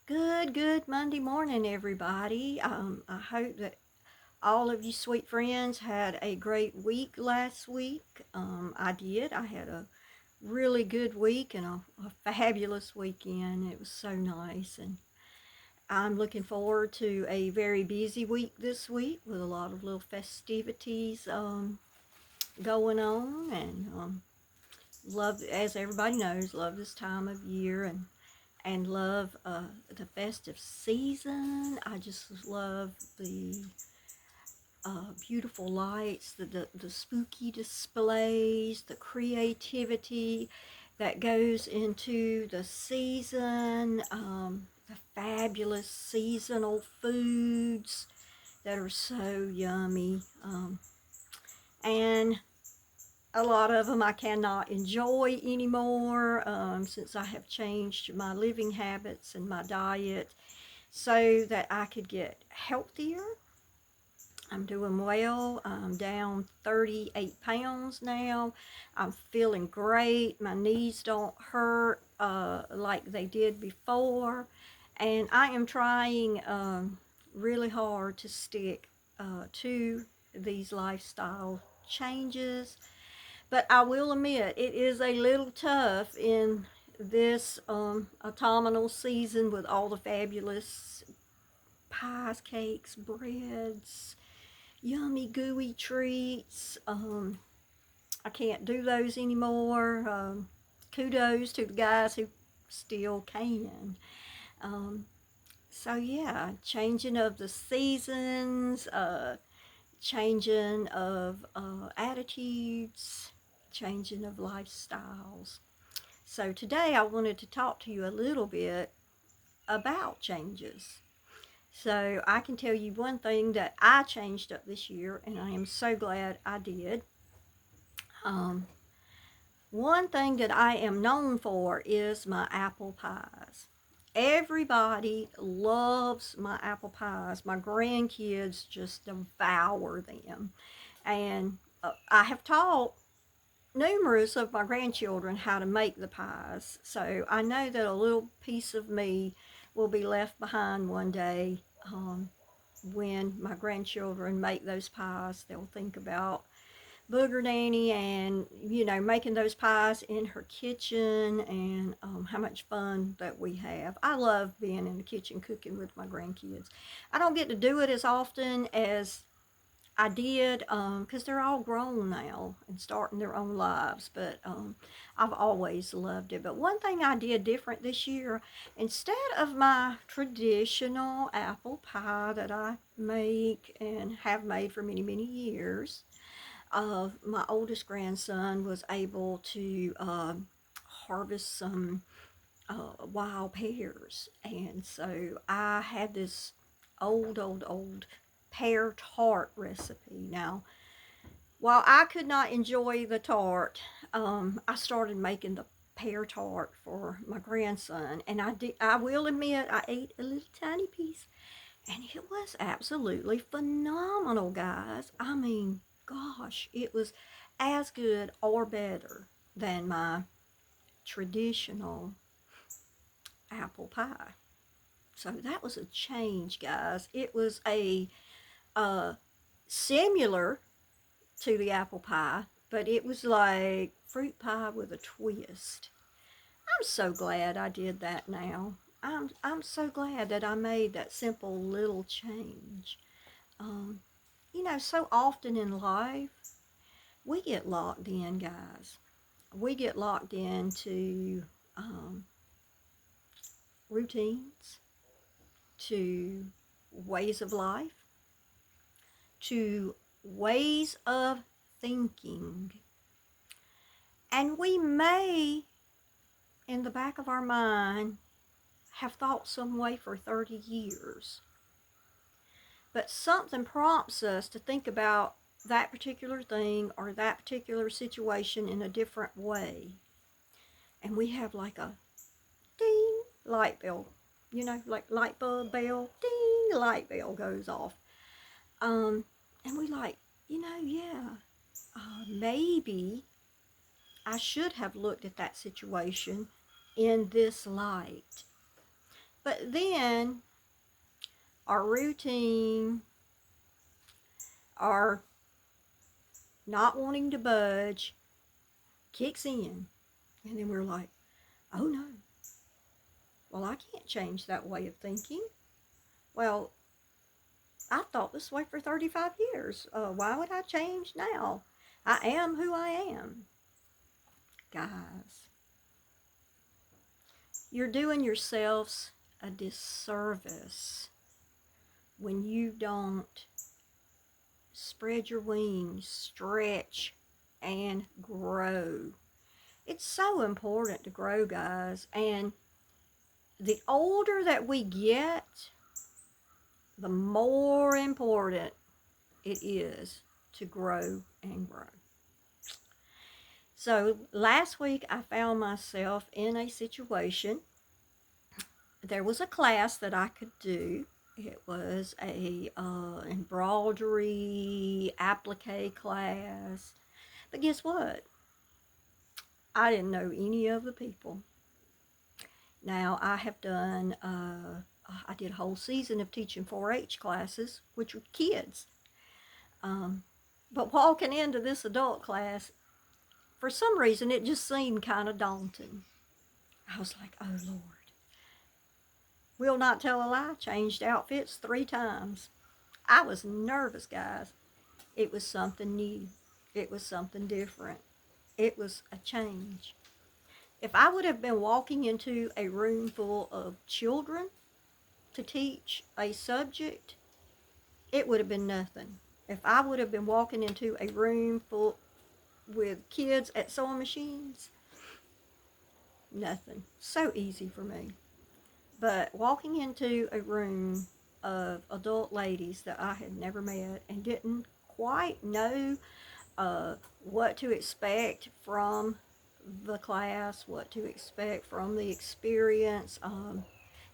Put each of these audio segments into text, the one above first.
Good Monday morning, everybody. I hope that all of you sweet friends had a great week last week. I did. I had a really good week and a fabulous weekend. It was so nice, and I'm looking forward to a very busy week this week with a lot of little festivities going on. And love, as everybody knows, love this time of year and love the festive season. I just love the beautiful lights, the spooky displays, the creativity that goes into the season, the fabulous seasonal foods that are so yummy. And a lot of them I cannot enjoy anymore since I have changed my living habits and my diet so that I could get healthier. I'm doing well. I'm down 38 pounds now. I'm feeling great. My knees don't hurt like they did before. And I am trying really hard to stick to these lifestyle changes. But I will admit, it is a little tough in this autumnal season with all the fabulous pies, cakes, breads, yummy, gooey treats. I can't do those anymore. Kudos to the guys who still can. Um, so, yeah, changing of the seasons, changing of attitudes, changing of lifestyles. So today I wanted to talk to you a little bit about changes. So I can tell you one thing that I changed up this year, and I am so glad I did. Um, One thing that I am known for is my apple pies. Everybody loves my apple pies. My grandkids just devour them. And I have taught numerous of my grandchildren how to make the pies. So I know that a little piece of me will be left behind one day when my grandchildren make those pies. They'll think about Booger Nanny and, making those pies in her kitchen and how much fun that we have. I love being in the kitchen cooking with my grandkids. I don't get to do it as often as I did because they're all grown now and starting their own lives, but I've always loved it. But one thing I did different this year, instead of my traditional apple pie that I make and have made for many, many years, my oldest grandson was able to harvest some wild pears. And so I had this old pear tart recipe. Now, while I could not enjoy the tart, I started making the pear tart for my grandson. And I will admit, I ate a little tiny piece. And it was absolutely phenomenal, guys. I mean, gosh, it was as good or better than my traditional apple pie. So that was a change, guys. It was a similar to the apple pie, but it was like fruit pie with a twist. I'm so glad I did that now. I'm so glad that I made that simple little change. Um, so often in life, we get locked in, guys. We get locked into um, routines, to ways of life, to ways of thinking. And we may, in the back of our mind, have thought some way for 30 years. But something prompts us to think about that particular thing or that particular situation in a different way. And we have like a ding light bell, like light bulb bell, ding light bell goes off. And we like, yeah, maybe I should have looked at that situation in this light. But then our routine, our not wanting to budge kicks in. And then we're like, oh no, well, I can't change that way of thinking. Well, I thought this way for 35 years. Why would I change now? I am who I am. Guys, you're doing yourselves a disservice when you don't spread your wings, stretch, and grow. It's so important to grow, guys. And the older that we get, the more important it is to grow and grow. So last week I found myself in a situation. There was a class that I could do. It was a embroidery applique class. But guess what? I didn't know any of the people. Now I have done, I did a whole season of teaching 4-H classes, which were kids. But walking into this adult class, for some reason, it just seemed kind of daunting. I was like, oh Lord. Will not tell a lie, changed outfits 3 times. I was nervous, guys. It was something new. It was something different. It was a change. If I would have been walking into a room full of children to teach a subject, it would have been nothing. If I would have been walking into a room full with kids at sewing machines, nothing. So easy for me. But walking into a room of adult ladies that I had never met and didn't quite know what to expect from the class, what to expect from the experience.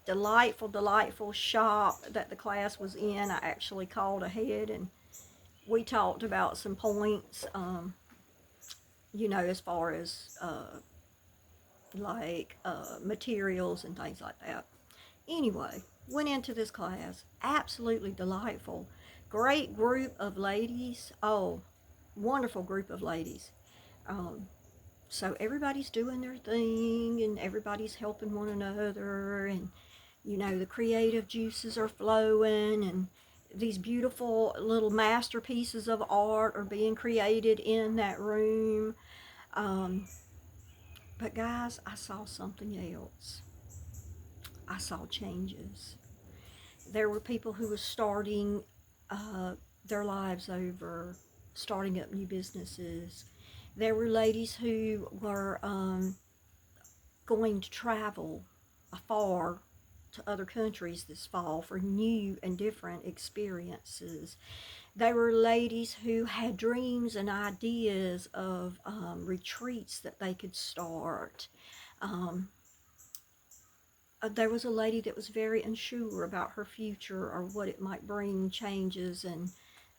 Delightful shop that the class was in. I actually called ahead and we talked about some points, as far as materials and things like that. Anyway, went into this class, absolutely delightful. Great group of ladies. Oh, wonderful group of ladies. So everybody's doing their thing and everybody's helping one another, and the creative juices are flowing, and these beautiful little masterpieces of art are being created in that room. But guys, I saw something else. I saw changes. There were people who were starting their lives over, starting up new businesses. There were ladies who were going to travel afar to other countries this fall for new and different experiences. There were ladies who had dreams and ideas of retreats that they could start. There was a lady that was very unsure about her future or what it might bring, changes and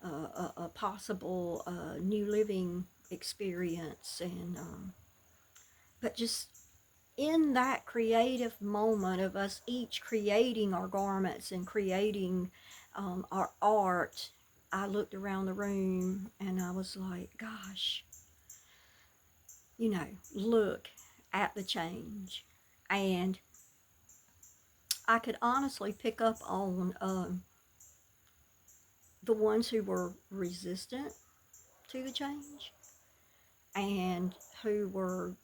a possible new living experience. And but just in that creative moment of us each creating our garments and creating our art, I looked around the room and I was like, gosh, look at the change. And I could honestly pick up on the ones who were resistant to the change and who were,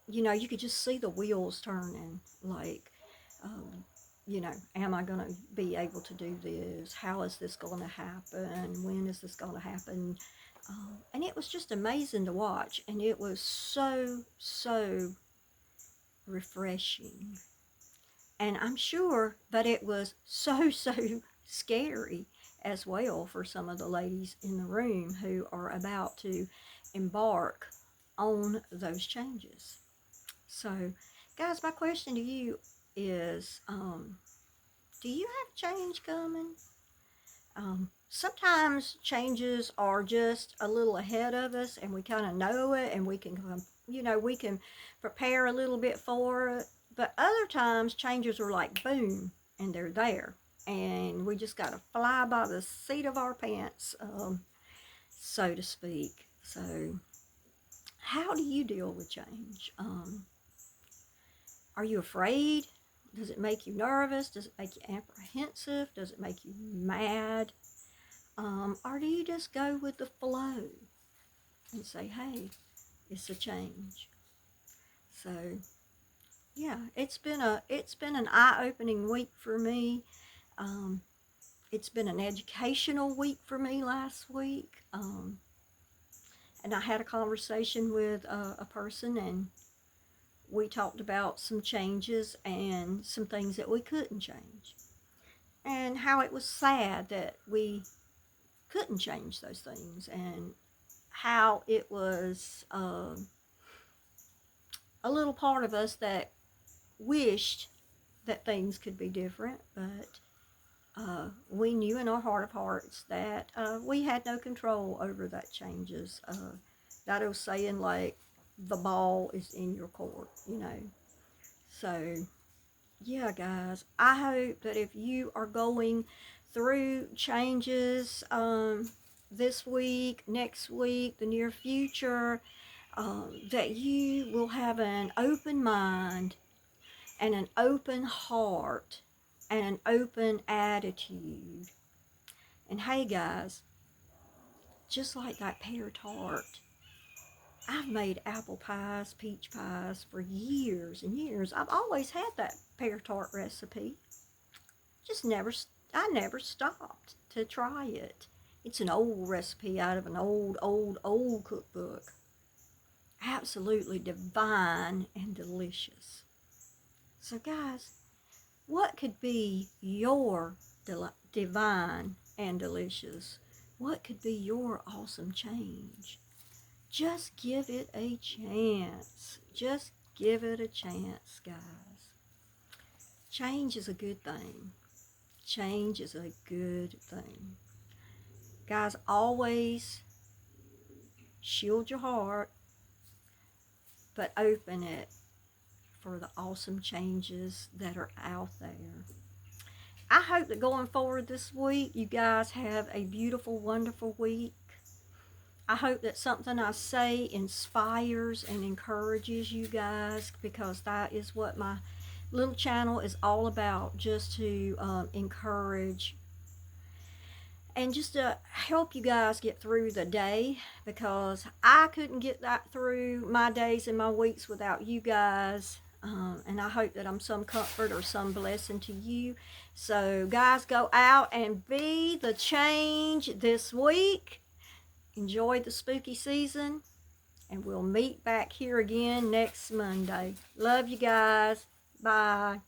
you could just see the wheels turning, like, am I going to be able to do this? How is this going to happen? When is this going to happen? And it was just amazing to watch, and it was so refreshing. And I'm sure that it was so scary as well for some of the ladies in the room who are about to embark on those changes. So, guys, my question to you is, do you have change coming? Sometimes changes are just a little ahead of us and we kind of know it, and we can prepare a little bit for it. But other times, changes are like boom, and they're there. And we just got to fly by the seat of our pants, so to speak. So, how do you deal with change? Are you afraid? Does it make you nervous? Does it make you apprehensive? Does it make you mad? Or do you just go with the flow and say, hey, it's a change? So, yeah, it's been an eye-opening week for me. It's been an educational week for me last week. And I had a conversation with a person, and we talked about some changes and some things that we couldn't change, and how it was sad that we couldn't change those things, and how it was a little part of us that wished that things could be different, but we knew in our heart of hearts that we had no control over that changes. That old saying, like, the ball is in your court, you know. So, yeah, guys, I hope that if you are going through changes this week, next week, the near future, that you will have an open mind and an open heart and an open attitude. And hey, guys, just like that pear tart, I've made apple pies, peach pies for years and years. I've always had that pear tart recipe. I never stopped to try it. It's an old recipe out of an old cookbook. Absolutely divine and delicious. So, guys, what could be your divine and delicious? What could be your awesome change? Just give it a chance. Just give it a chance, guys. Change is a good thing. Change is a good thing. Guys, always shield your heart, but open it for the awesome changes that are out there. I hope that going forward this week, you guys have a beautiful, wonderful week. I hope that something I say inspires and encourages you guys, because that is what my little channel is all about, just to encourage and just to help you guys get through the day, because I couldn't get that through my days and my weeks without you guys. And I hope that I'm some comfort or some blessing to you. So, guys, go out and be the change this week. Enjoy the spooky season, and we'll meet back here again next Monday. Love you guys. Bye.